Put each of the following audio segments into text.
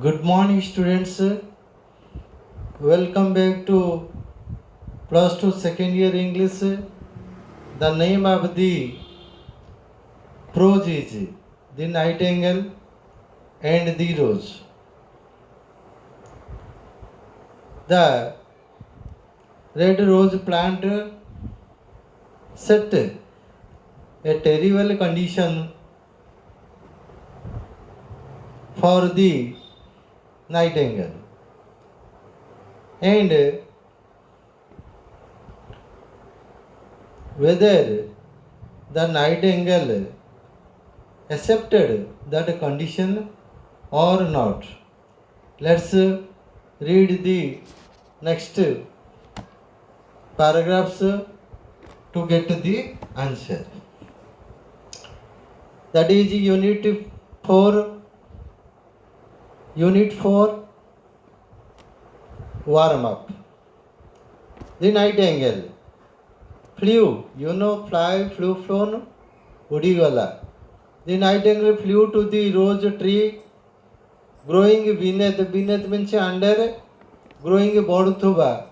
Good morning, students. Welcome back to Plus 2 Second Year English. The name of the prose is The Nightingale and the Rose. The red rose plant set a terrible condition for the nightingale, and whether the nightingale accepted that condition or not. Let's read the next paragraphs to get the answer. That is Unit 4 warm up. The nightingale flew, fly, flew, flown, udigala. The nightingale flew to the rose tree growing beneath means under, growing bodhuba.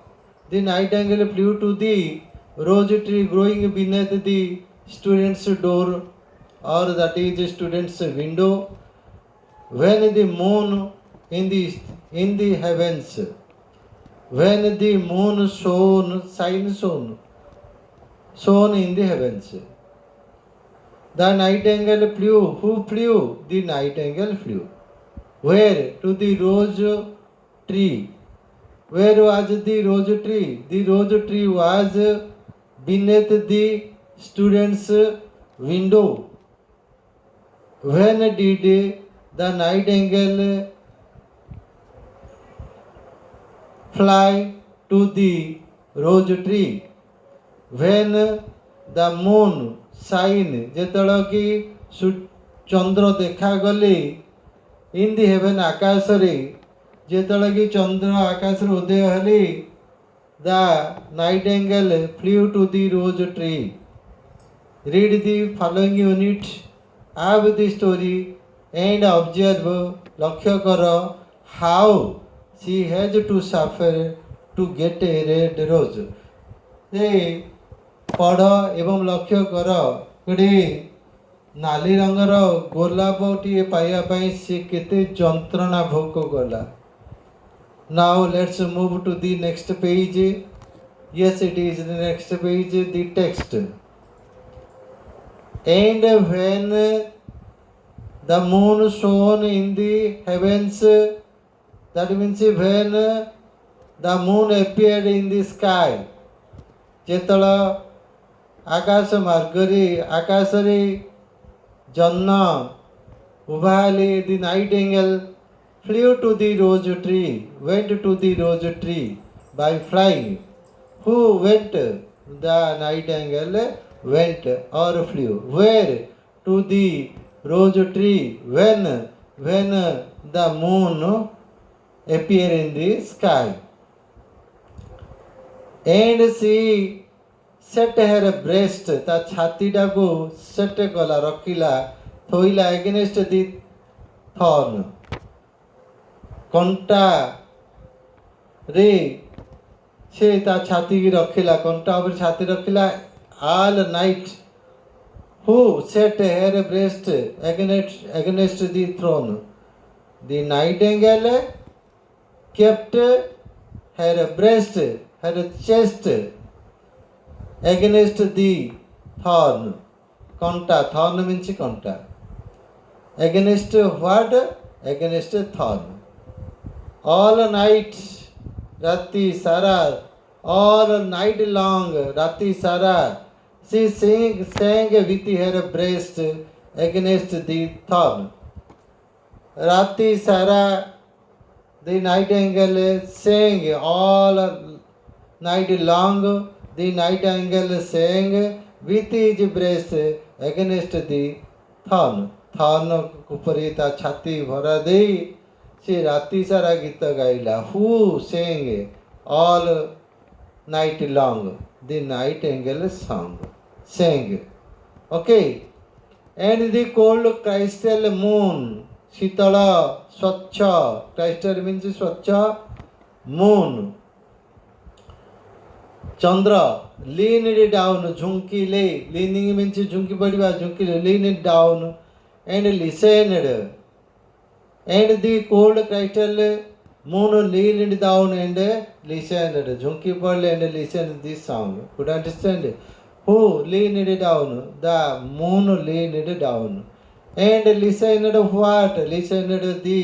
The nightingale flew to the rose tree growing beneath the student's door, or that is student's window. When the moon in the heavens, when the moon shone in the heavens, the nightingale flew. Who flew? The nightingale flew. Where? To the rose tree. Where was the rose tree? The rose tree was beneath the student's window. When did the nightingale fly to the rose tree? When the moon shine, ଯେତେବେଳେ କି ଚନ୍ଦ୍ର ଦେଖାଗଲେ in the heaven ଆକାଶରେ, ଯେତେବେଳେ କି ଚନ୍ଦ୍ର ଆକାଶରେ ଉଦୟ ହେଲେ, the nightingale flew to the rose tree. Read the following unit of the story and observe, ଲକ୍ଷ୍ୟ କର, how she has to suffer to get a red rose. ପଢ଼ ଏବଂ ଲକ୍ଷ୍ୟ କର, ଗୋଟେ ନାଲି ରଙ୍ଗର ଗୋଲାପଟିଏ ପାଇବା ପାଇଁ ସେ କେତେ ଯନ୍ତ୍ରଣା ଭୋଗ କଲା. Now let's move to the next page. Yes, it is the next page, the text. And when the moon shone in the heavens, that means when the moon appeared in the sky, ଯେତେବେଳେ ଆକାଶ ମାର୍ଗରେ ଆକାଶରେ ଜହ୍ନ ଉଭା ହେଲେ, the nightingale flew to the rose tree, went to the rose tree by flying. Who went? The nightingale went or flew. Where? To the rose tree. When the moon appeared in the sky. And she set her breast, ତା ଛାତିଟାକୁ set କଲା, ରଖିଲା, ଥୋଇଲା against the thorn, କଣ୍ଟାରେ ସେ ତା ଛାତିକି ରଖିଲା, କଣ୍ଟା ଉପରେ ଛାତି ରଖିଲା. all night. Who set her breast against the throne? The nightingale kept her breast, her chest against the thorn. Conta. Thorn means conta. Against what? Against thorn. All night, Rati Sara. All night long, Rati Sara. She sang with her breast against the thorn. Rati Sara, the nightingale sang all night long. The nightingale sang with his breast against the thorn. Thorn ଉପରେ ତା ଛାତି ଭରା ଦେଇ ସେ ରାତି ସାରା ଗୀତ ଗାଇଲା. Who sang all night long? The nightingale sang. Okay. And the cold crystal moon शीतल स्वच्छ क्राइस्टर मीन्स स्वच्छ मून चंद्र लीन इट डाउन झुंकी ले लीनिंग मीन्स झुंकी पड़ा झुंकी lean it down and listened and the cold crystal moon lean it down and listened झुंकी पड़े and listen this sound could understand who lean it down the moon lean it down and listened what listened the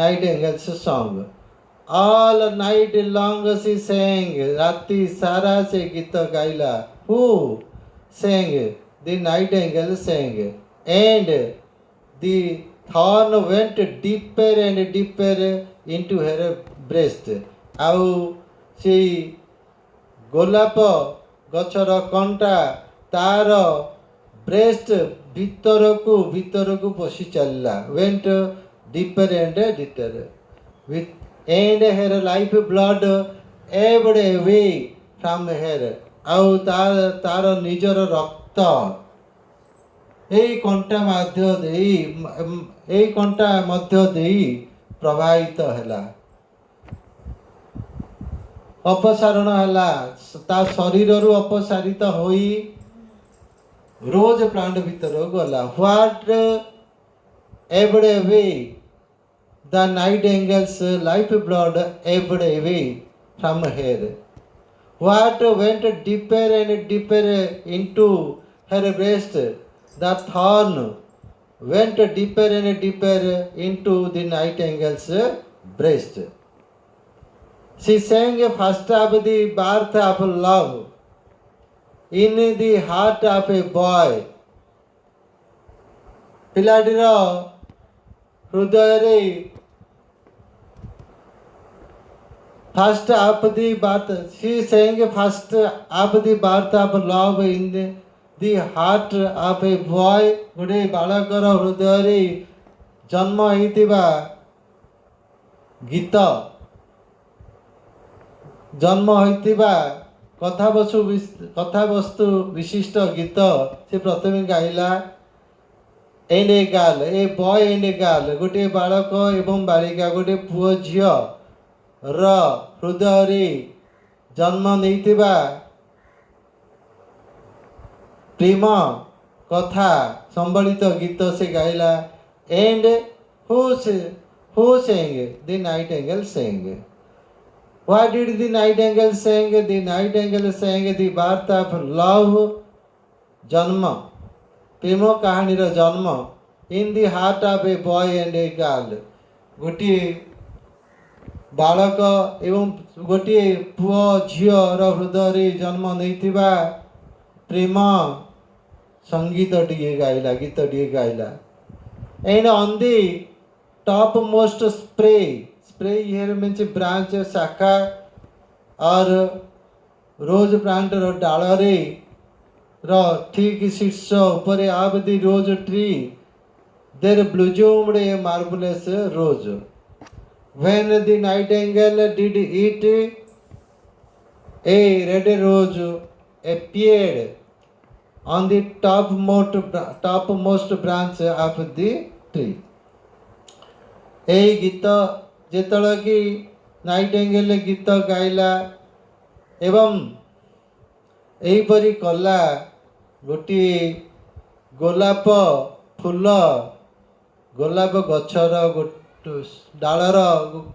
nightingale's song all night long she sang rati sara se git gaila who sang the nightingale sang and the thorn went deeper and deeper into her breast ଆଉ ସେଇ ଗୋଲାପ गचर कंटा तार breast भीतर को पशि चलला went deeper and deeper with and her life blood ebbed away from her आउ तार निजर रक्त कंटा मध्य देई प्रवाहित हैला अपसारण हैला ता शरीर रु अपसारित होई रोज प्लांट भीतर गला what ebbed away the nightingale's life blood ebbed away from her what went deeper and deeper into her breast the thorn went deeper and deeper into the nightingale's breast She sang first of the birth of love in the heart of a boy. पिलाटीर हृदय first of the birth. She sang first of the birth of love in the heart of a boy. गोटे बालकर हृदय जन्म होइतिबा गीत जन्म होइतिबा कथावस्तु विशिष्ट गीत से प्रथम गाइला and a girl a boy and a girl गोटे बालक एवं बालिका गोटे पुओ झियो र हृदय जन्म नैतिबा प्रेम कथा संबलित गीत से गाइला and who sang the nightingale sang. What did the nightingale sing? The nightingale sang the birth of love, जन्म प्रेम कहानी रो जन्म in the heart of a boy and a girl. गोटे बालक एवं गोटे पुओ झियो रो हृदय जन्म नैतिबा प्रेम संगीत टिके गाइला गीत टिके गाइला. And on the topmost spray here means branch शाखा और रोज प्लांट रो डाल रे रो ठीक शीर्ष ऊपर of the rose tree there blossomed a marvelous rose. When the nightingale did eat, a red rose appeared on the topmost branch of the tree. ए गीत जेतल कि Nightingale गीत गाइला एवं एहीपरि कला गोटे गोलाप फूल गोलाप गछर डालर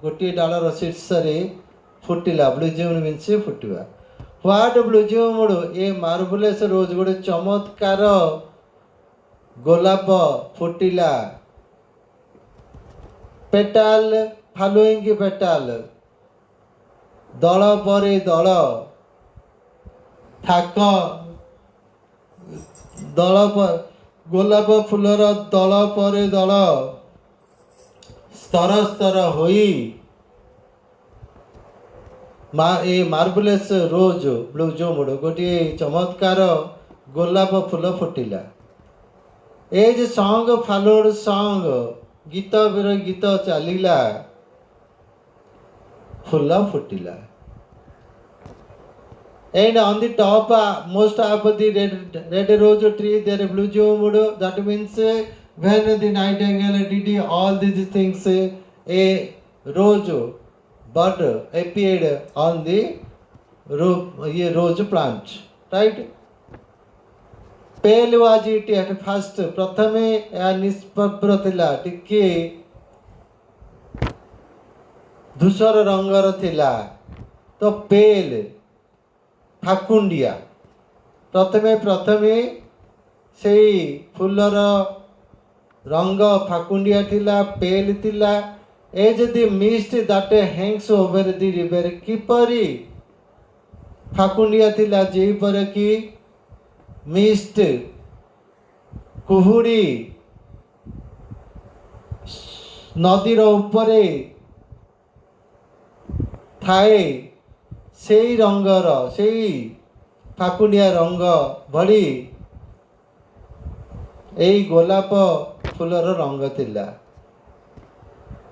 गोटे डालर शीर्ष फुटिला ब्लूजूम मीन्स फुटवा. व्हाट ब्लूजूम ए मार्वेलस रोज गोटे चमत्कार गोलाप फुटिला. पेटाल फॉलोइंग पेटाल दल पर दल थाक दल पर गोलाप फूलर दल पर दल स्तर स्तर होई ए मार्वेलस रोज ब्लूजूम गोटे चमत्कार गोलाप फूल फुटिला. एज सॉन्ग फॉलोड सॉन्ग गीत बिर गीत चलिला फूल फुटिला. And on the top most of the red rose tree there blossomed, that means when the nightingale did all these things, a rose bud appeared on the rose plant, right? Pale was it at first, प्रथमे या निष्प्रभ्र थिला, टिके धूसर रंगर थिला, तो पेल फाकुंडिया प्रथमे प्रथमे से फूलर रंग फाकुंडिया थिला, पेल थिला, as the mist that hangs over the river, किपरि फाकुंडिया थिला जेपर कि मिस्ट कुहुड़ी नदीर उपरे थाए, से रंगर से फाकुंडिया रंग भली एई गोलाप फूलर रंग थिला।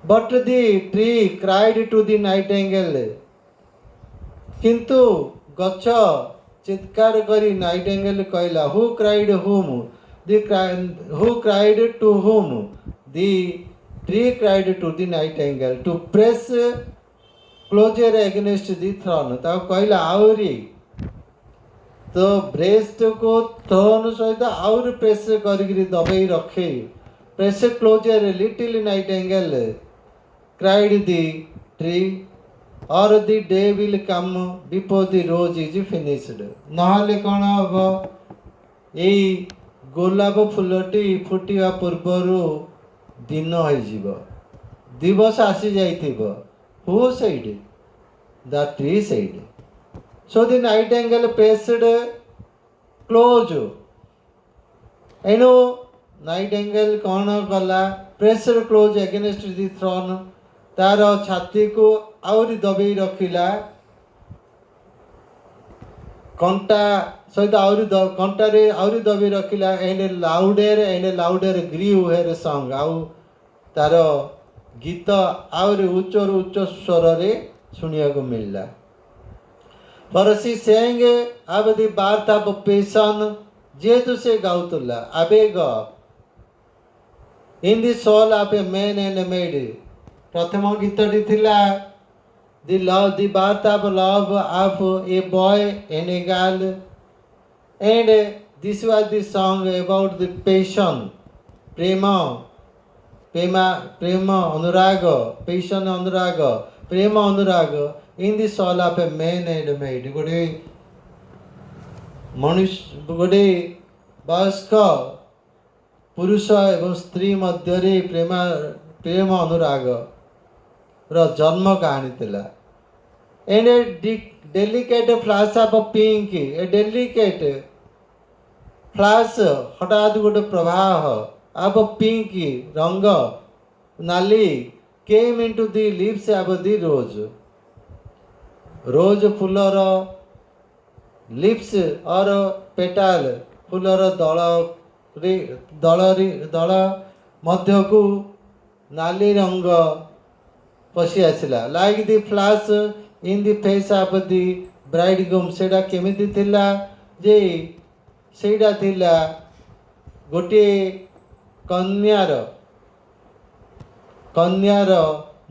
But the tree cried to the nightingale, किंतु गछ चित्कार करी नाइटिंगेल कहला, who cried whom, who cried to whom, the tree cried to the nightingale to press closer against the thorn, ताको कहला आउरी तो ब्रेस्ट को थ्रोन सहित आउर प्रेस करी दबाई रखे, press closer little nightingale cried the tree, or the day will come before the rose is finished. नहले कौन हम यही गोलाप फूलटी फुटिवा पूर्वर दिन हो दिवस आसी जाइथिबो। Who said? The tree said. So the nightingale pressed close, एनु नाइटिंगेल कौन कला? Pressed close against the thorn, तार छाती को आउरी दबेई रखिला, कंटा सहित कंटारे आउरी दबेई रखिला, and louder grew her song, आउ तार गीत आउरी उच्चर उच्च स्वर रे सुनिया को मिलला। पर she sang of the birth of passion, जेतु से गाउतुला आवेग in the soul of a man and maid. प्रथम गीतटी थिला the love, the birth of love of a boy and a girl, and this was the song about the passion, prema anuraga, passion anuraga, prema anuraga in the soul of a man and maid। गोटे मनुष्य गोटे वयस्क पुरुष एवं स्त्री मध्य प्रेम अनुराग र जन्म कहानी थिला। And a delicate flush of pink, a delicate flush हठात गोटे प्रवाह ऑफ पिंक रंग नाली came into the lips of the rose. Rose फूलर लिप्स और पेटाल फूलर दल मध्य को नाली रंग पशि आसला, like the flush in the face of the bridegroom. सेटा केमिति थिला जे सेटा थिला गोटे कन्यार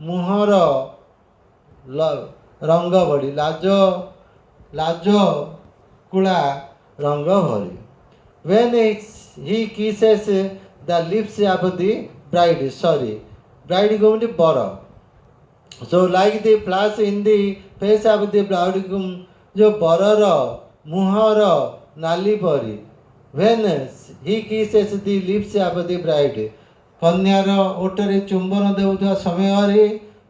मुहर रंग भरी, लाज कुला रंग भरी। When he kisses the lips of the bridegroom बर, so like the flash in the face of the bridegroom, जो बरर मुहर नाली परी। when he kisses the lips of the bride, कन्यार ओठरे चुंबन देउथवा समय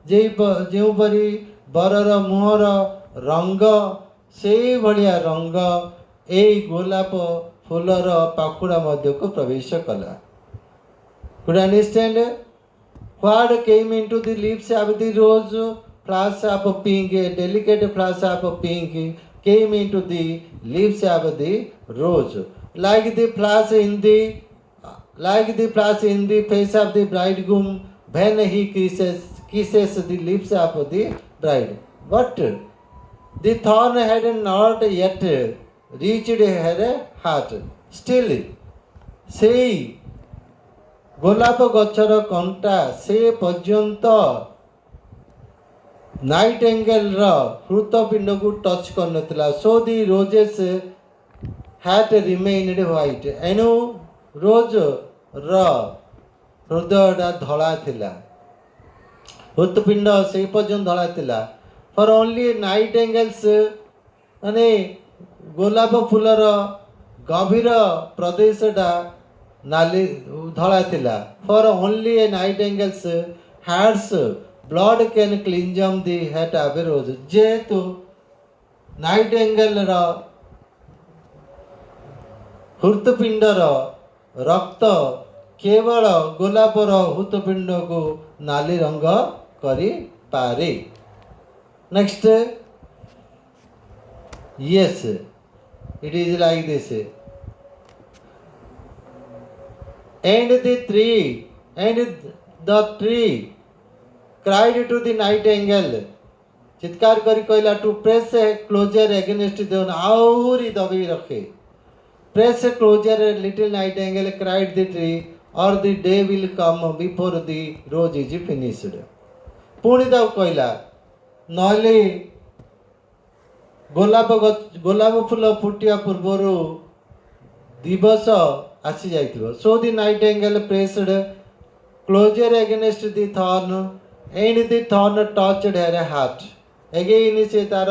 जो परी बरर मुहर रंग से भलिया रंग ए गोलाप फूलर पाखुड़ा मध्य को प्रवेश कला। Could understand? What came into the lips of the rose? Flash of pink, a delicate flash of pink came into the lips of the rose, like the flash in the face of the bridegroom when he kisses the lips of the bride. But the thorn had not yet reached her heart. Still, say ଗୋଲାପ ଗଛର କଣ୍ଟା ସେ ପର୍ଯ୍ୟନ୍ତ ନାଇଟିଙ୍ଗେଲର ହୃତପିଣ୍ଡକୁ touch କରିନଥିଲା. So the rose's heart remained white. ଏଣୁ ରୋଜର ହୃଦୟଟା ଧଳା ଥିଲା, ହୃତପିଣ୍ଡ ସେଇ ପର୍ଯ୍ୟନ୍ତ ଧଳା ଥିଲା. ଫର୍ ଓନ୍ଲି ନାଇଟିଙ୍ଗେଲ୍ସ ମାନେ ଗୋଲାପ ଫୁଲର ଗଭୀର ପ୍ରଦେଶଟା ନାଲି ଧଳା ଥିଲା. For only a nightingale's heart's blood can crimson the heart of a rose. ଯେହେତୁ ନାଇଟିଙ୍ଗେଲର ହୃତପିଣ୍ଡର ରକ୍ତ କେବଳ ଗୋଲାପର ହୃତପିଣ୍ଡକୁ ନାଲି ରଙ୍ଗ କରିପାରେ. Next, yes, it is like this. And the tree cried to the nightingale. चित्कार करी कहला to press closer against the आहुरी दबी रखे. Press closer little nightingale cried the tree or the day will come before the rose is finished. पुणी ताऊ कहला नहले गोलाप फूल फुटिया पूर्वर दिवस आसी जाइथिबो. So the nightingale pressed closer against the thorn and the thorn touched her heart. Again से तार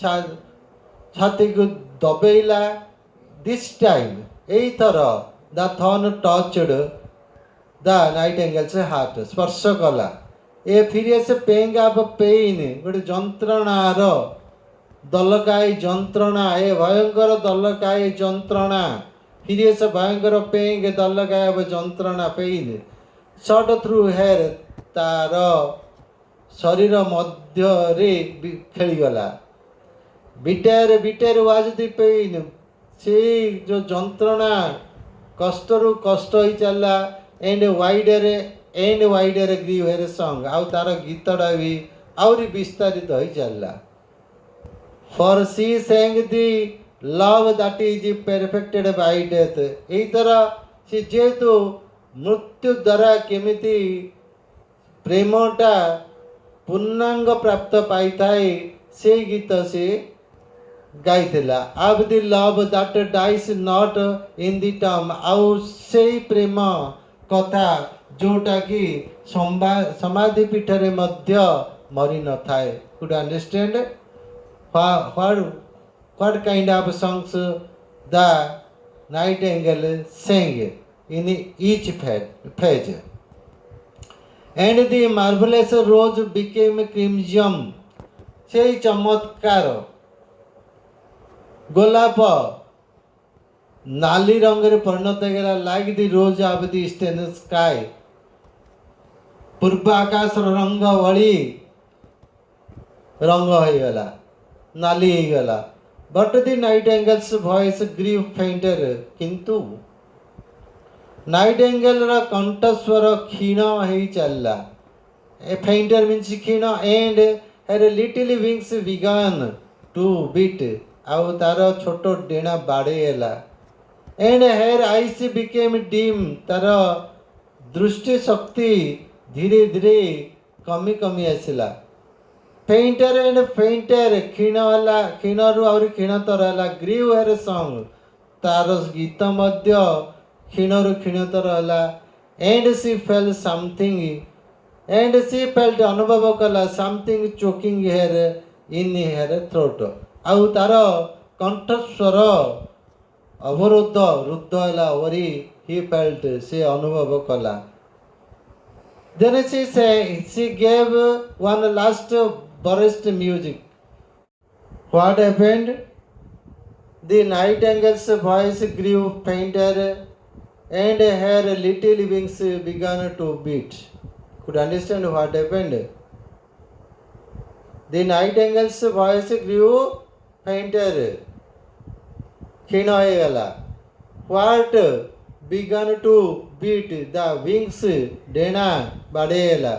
छाती को दबेला. दिस टाइम एई थर the thorn touched the nightingale's heart. स्पर्श कला. ए फिर से पेइंग ऑफ पेन गोटे जंत्रणार दलकाई जंत्रणा. ए भयंकर दलकाई जंत्रणा. फिर से भयंकर paying दलकाई of जंत्रणा pen shot through hair. तार शरीर मध्य रे खेलीगला. Bitter was the pen. से जो जंत्रणा कष्ट रु कष्ट ही चलला. And wider grieve hair song. आउ तार गीतटा भी आउरी विस्तारित हो चलला. For C Seng the love that is perfected bye death. एई तरह से जेतु मृत्यु द्वारा केमिति प्रेमटा पूर्णांग प्राप्त पाई थाए से गीत से गाइथिला. Of the love that dies not in the टर्म. आउ से प्रेम कथा जोटा कि समाधि पीठरे मध्य मरी न थाए. Could understand what kind of songs the nightingale sang in each page. And the marvelous rose became crimson. से चमत्कार गोलाप नाली रंग परिणत होगा. Like the rose of the eastern sky. पूर्व आकाश रंग भली रंग होगला, नाली होगला. But the nightingale's voice grew fainter. किंतु नाइटिंगेल कंठस्वर क्षीण हो चलला. फेंटर मीन्स क्षीण. And her little wings began to beat. आउ तार छोट डेणा बाड़ेला. And her eyes became dim. तार दृष्टि शक्ति धीरे धीरे कमी कमी आसला. फेंटर एंड फेंटर क्षीण है. क्षीण रु आहरी क्षीणतर है. Grew her song. तार गीत मध्य क्षीण रु क्षीणतर है. And she fell something. And she felt अनुभव कला something choking her in her throat. आउ तार कंठस्वर अवरोध रुद्ध है वरी ही फेल्ट. से अनुभव कला. Then she gave one last burst music. What happened? The nightingale's voice grew fainter and her little wings began to beat. Could understand what happened? The nightingale's voice grew fainter. क्षीण हो गला. What began to beat? The wings डेना बढ़ेला.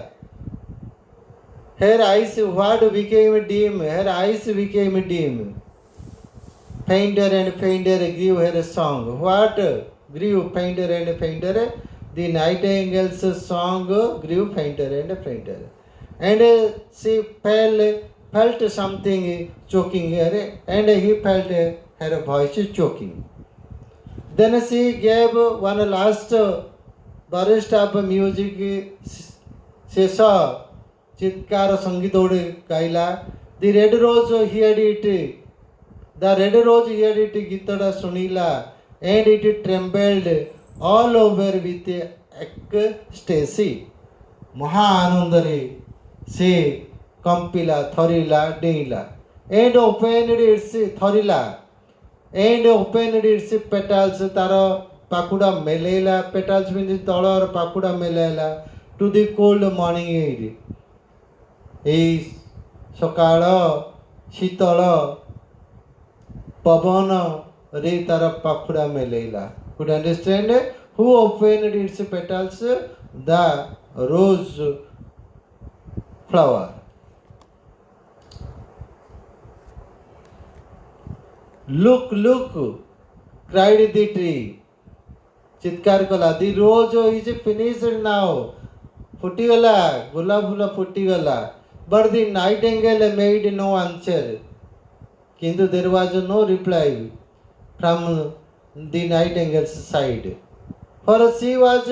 Her eyes what became dim. Her eyes became dim. Fainter and fainter grew her song. What grew fainter and fainter? the nightingale's song grew fainter and fainter. And she felt something choking her, and he felt her voice choking. Then she gave one last burst of music. She saw चित्कार संगीत गाइला. The red rose heard it. The red rose heard it गीतटा सुनिला, and it trembled all over with ecstasy. महा आनंदरे से Kampila, थरिला, डेइला, and opened its थरिला, and opened its petals. तार पाखुड़ा मेलेला. Petals means colour पाखुड़ा मेलेला to the cold morning air. এই ସକାଳ ଶୀତଳ ପବନରେ ତାର ପାଖୁଡ଼ା ମେଲେଇଲା. Could understand? Who opened its petals? The rose flower. Look, look, cried the tree. ଚିତ୍କାର କଲା. The rose is finished now. ଫୁଟିଗଲା, ଗୋଲାପ ଫୁଲ ଫୁଟିଗଲା. But the nightingale made no answer. Kintu there was no reply from the nightingale's side. For she was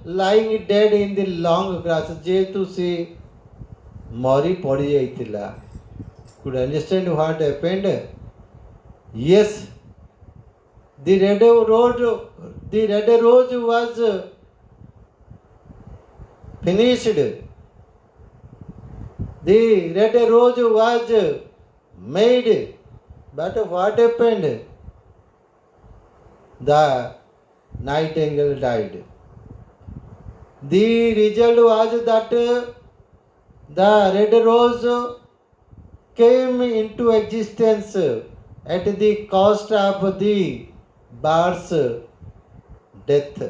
lying dead in the long grass. जेतु से मरी पड़ी जाइतिला. Could understand what happened? Yes, the red rose was finished. The red rose was made, but what happened? The nightingale died. The result was that the red rose came into existence at the cost of the bird's death.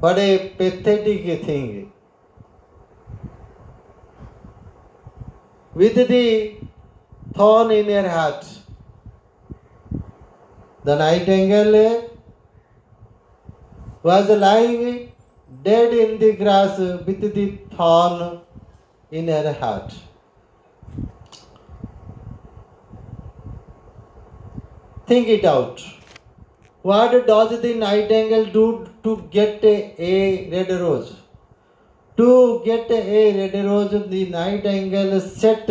What a pathetic thing. With the thorn in her heart, the nightingale was lying dead in the grass with the thorn in her heart. Think it out. What does the nightingale do to get a red rose? To get a red rose, the nightingale sat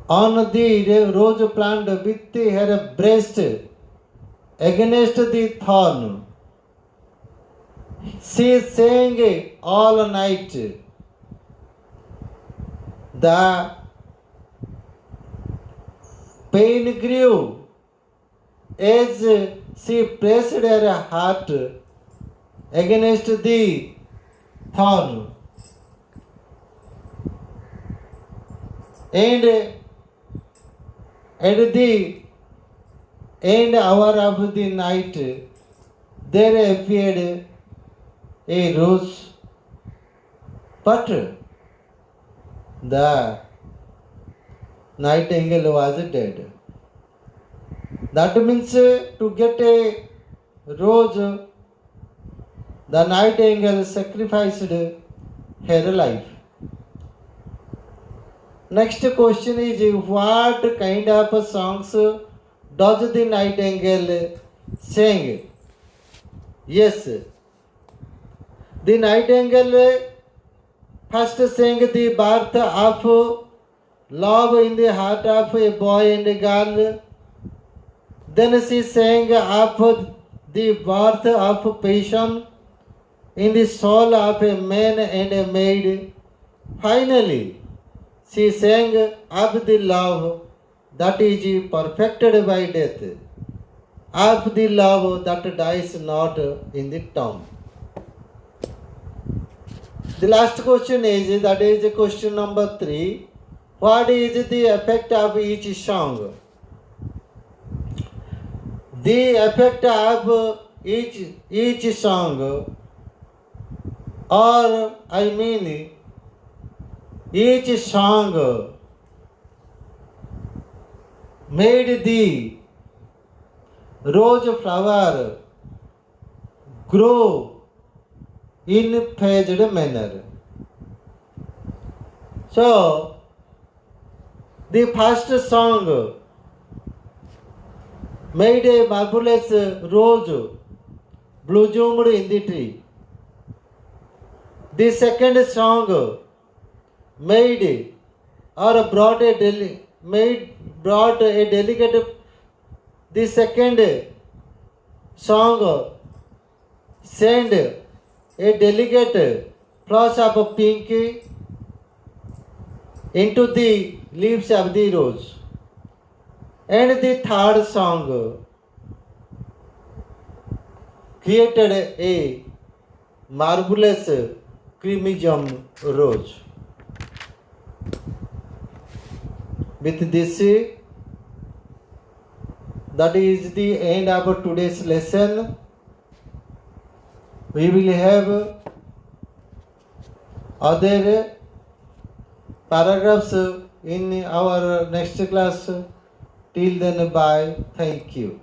on the rose plant with her breast against the thorn. She sang all night. The pain grew as she pressed her heart against the thorn. And at the end hour of the night, there appeared a rose, but the nightingale was dead. That means to get a rose, the nightingale sacrificed her life. Next question is, what kind of songs does the nightingale sing? Yes, the nightingale first sang the birth of love in the heart of a boy and a girl. Then she sang of the birth of passion in the soul of a man and a maid. Finally, she sang of the love that is perfected by death, of the love that dies not in the tomb. The last question is, that is question number 3. What is the effect of each song? The effect of each song, or I mean each song made the rose flower grow in phased manner. So, the first song made a marvelous rose blossomed in the tree. The second song made or brought a delicate. The second song sent a delicate flush of pink into the leaves of the rose. And the third song created a marvelous crimson rose. With this, that is the end of today's lesson. We will have other paragraphs in our next class. Till then, bye. Thank you.